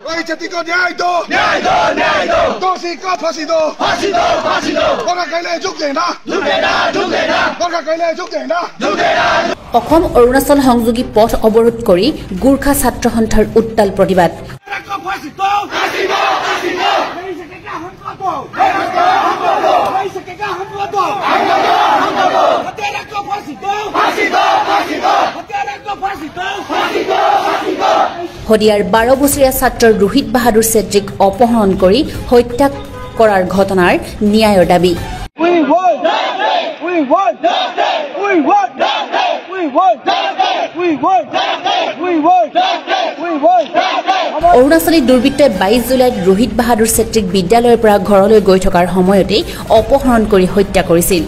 ওই জাতিকে ন্যায় দাও, ন্যায় দাও, ন্যায় দাও। দোষীকে ফাঁসি দাও, ফাঁসি দাও, ফাঁসি দাও। দরকার কাইলে ঝুঁকে না, ঝুঁকে না, ঝুঁকে না। দরকার কাইলে ঝুঁকে না, ঝুঁকে না। অসম অৰুণাচল সংযোগী পথ অৱৰোধ কৰি গোৰ্খা ছাত্ৰ সন্থাৰ উত্তাল প্ৰতিবাদ। শদিয়াৰ 12 বছৰীয়া ছাত্ৰ ৰোহিত বাহাদুৰ চেত্ৰীক অপহৰণ কৰি হত্যা কৰাৰ ঘটনাৰ ন্যায়ৰ দাবী। অৰুণাচলী দুৰ্বৃত্তই 22 জুলাইত ৰোহিত বাহাদুৰ চেত্ৰীক বিদ্যালয়ৰ পৰা ঘৰলৈ গৈ থকাৰ সময়তেই অপহৰণ কৰি হত্যা কৰিছিল।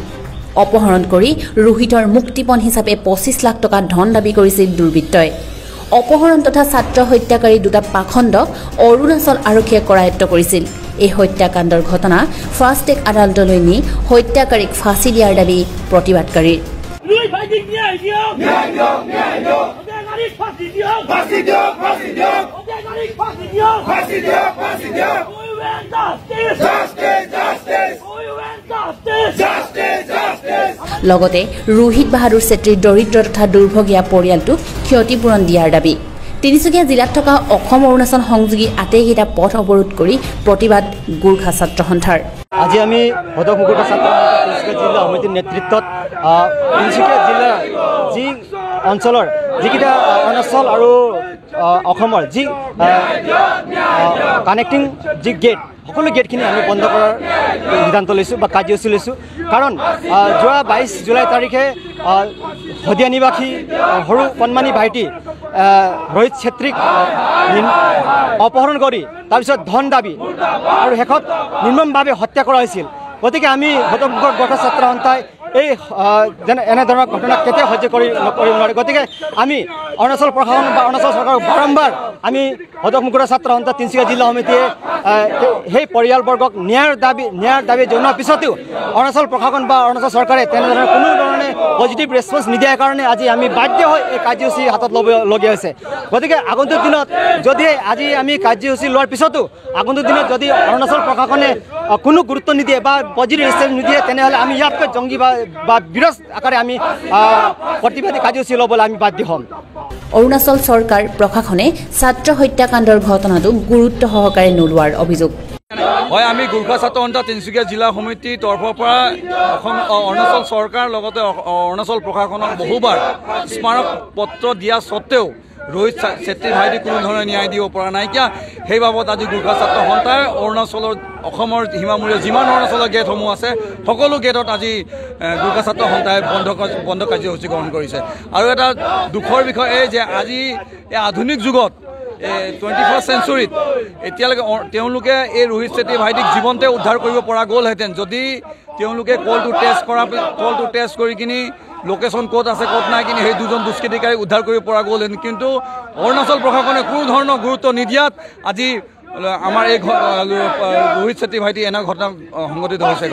অপহৰণ কৰি ৰোহিতৰ মুক্তিপণ হিচাপে 25 লাখ টকা ধন দাবী কৰিছিল দুৰ্বৃত্তই। অপহৰণ তথা ছাত্ৰ হত্যাকাৰী দুটা পাখণ্ডক অৰুণাচল আৰক্ষীয়ে কৰায়ত্ব কৰিছিল। এই হত্যাকাণ্ডৰ ঘটনা ফাষ্ট ট্ৰেক আদালতলৈ নি হত্যাকাৰীক ফাঁচি দিয়াৰ দাবী প্ৰতিবাদকাৰীৰ। লগতে ৰোহিত বাহাদুৰ চেত্ৰীৰ দৰিদ্ৰ তথা দুৰ্ভগীয়া পৰিয়ালটোক ক্ষতিপূৰণ দিয়াৰ দাবী। তিনিচুকীয়া জিলাত থকা অসম অৰুণাচল সংযোগী আটাইকেইটা পথ অৱৰোধ কৰি প্ৰতিবাদ গোৰ্খা ছাত্ৰ সন্থাৰ। আজি আমি গোৰ্খা ছাত্ৰ তিনিচুকীয়া জিলা সমিতিৰ নেতৃত্বত তিনিচুকীয়া জিলাৰ যি অঞ্চলৰ যিকেইটা অৰুণাচল আৰু অসমৰ যি কানেক্টিং যি গেট সকলো গেটখিনি আমি বন্ধ কৰাৰ সিদ্ধান্ত লৈছোঁ বা কাৰ্যসূচী লৈছোঁ। কাৰণ যোৱা 22 জুলাই তাৰিখে শদিয়া নিবাসী সৰু কণমানি ভাইটি ৰোহিত চেত্ৰীক অপহৰণ কৰি তাৰপিছত ধন দাবী আৰু শেষত নিৰ্মমভাৱে হত্যা কৰা হৈছিল। গতিকে আমি গোৰ্খা ছাত্ৰ সন্থাই এই এনেধৰণৰ ঘটনাক কেতিয়াও সহ্য কৰিব নোৱাৰে। গতিকে আমি অৰুণাচল প্ৰশাসন বা অৰুণাচল চৰকাৰক বাৰম্বাৰ আমি গোৰ্খা ছাত্ৰ সন্থা তিনিচুকীয়া জিলা সমিতিয়ে সেই পৰিয়ালবৰ্গক ন্যায়ৰ দাবী জনোৱাৰ পিছতো অৰুণাচল প্ৰশাসন বা অৰুণাচল চৰকাৰে তেনেধৰণৰ কোনো ধৰণে পজিটিভ ৰেছপন্স নিদিয়াৰ কাৰণে আজি আমি বাধ্য হৈ এই কাৰ্যসূচী হাতত ল'বলগীয়া হৈছে। গতিকে আগন্তুক দিনত যদি আজি আমি কাৰ্যসূচী লোৱাৰ পিছতো আগন্তুক দিনত যদি অৰুণাচল প্ৰশাসনে কোনো গুৰুত্ব নিদিয়ে বা পজিটিভ ৰেছপন্স নিদিয়ে তেনেহ'লে আমি ইয়াতকৈ জংগী বা বিৰজ আকাৰে আমি প্ৰতিবাদী কাৰ্যসূচী ল'বলৈ আমি বাধ্য হ'ম। অৰুণাচল চৰকাৰ প্ৰশাসনে ছাত্ৰ হত্যাকাণ্ডৰ ঘটনাটো গুৰুত্ব সহকাৰে নোলোৱাৰ অভিযোগ। হয়, আমি গোৰ্খা ছাত্ৰ সন্থা তিনিচুকীয়া জিলা সমিতিৰ তৰফৰ পৰা অৰুণাচল চৰকাৰ লগতে অৰুণাচল প্ৰশাসনক বহুবাৰ স্মাৰক পত্ৰ দিয়া স্বত্তেও ৰোহিত চেত্ৰীৰ ভাইটি কোনো ধৰণে ন্যায় দিব পৰা নাইকিয়া। সেই বাবদ আজি গোৰ্খা ছাত্ৰ সন্থাই অৰুণাচলৰ অসমৰ সীমামূৰীয় যিমান অৰুণাচলৰ গেটসমূহ আছে সকলো গেটত আজি গোৰ্খা ছাত্ৰ সন্থাই বন্ধ কাৰ্যসূচী গ্ৰহণ কৰিছে। আৰু এটা দুখৰ বিষয় এই যে আজি এই আধুনিক যুগত 21st চেঞ্চুৰীত এতিয়ালৈকে তেওঁলোকে এই ৰোহিত চেত্ৰীৰ ভাইটিক জীৱনতে উদ্ধাৰ কৰিব পৰা গ'লহেঁতেন যদি তেওঁলোকে কলটো টেষ্ট কৰি কিনি লোকেশ্যন ক'ত আছে ক'ত নাই কিনি সেই দুজন দুষ্কৃতিকাৰীক উদ্ধাৰ কৰিব পৰা গ'লহেঁতেন। কিন্তু অৰুণাচল প্ৰশাসনে কোনো ধৰণৰ গুৰুত্ব নিদিয়াত আজি আমাৰ এই ৰোহিত চেত্ৰী ভাইটি এনে ঘটনা সংঘটিত হৈছে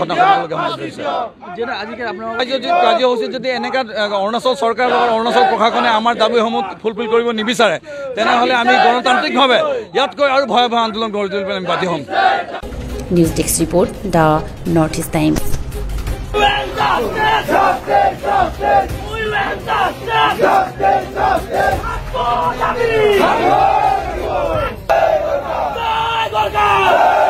কাৰ্যসূচীত যদি এনেকুৱা অৰুণাচল চৰকাৰ লগত অৰুণাচল প্ৰশাসনে আমাৰ দাবীসমূহ ফুলফিল কৰিব নিবিচাৰে তেনেহ'লে আমি গণতান্ত্ৰিকভাৱে ইয়াতকৈ আৰু ভয়াৱহ আন্দোলন গঢ়ি তুলিবলৈ আমি বাধ্য হ'ম। News desk report the north east times. Go!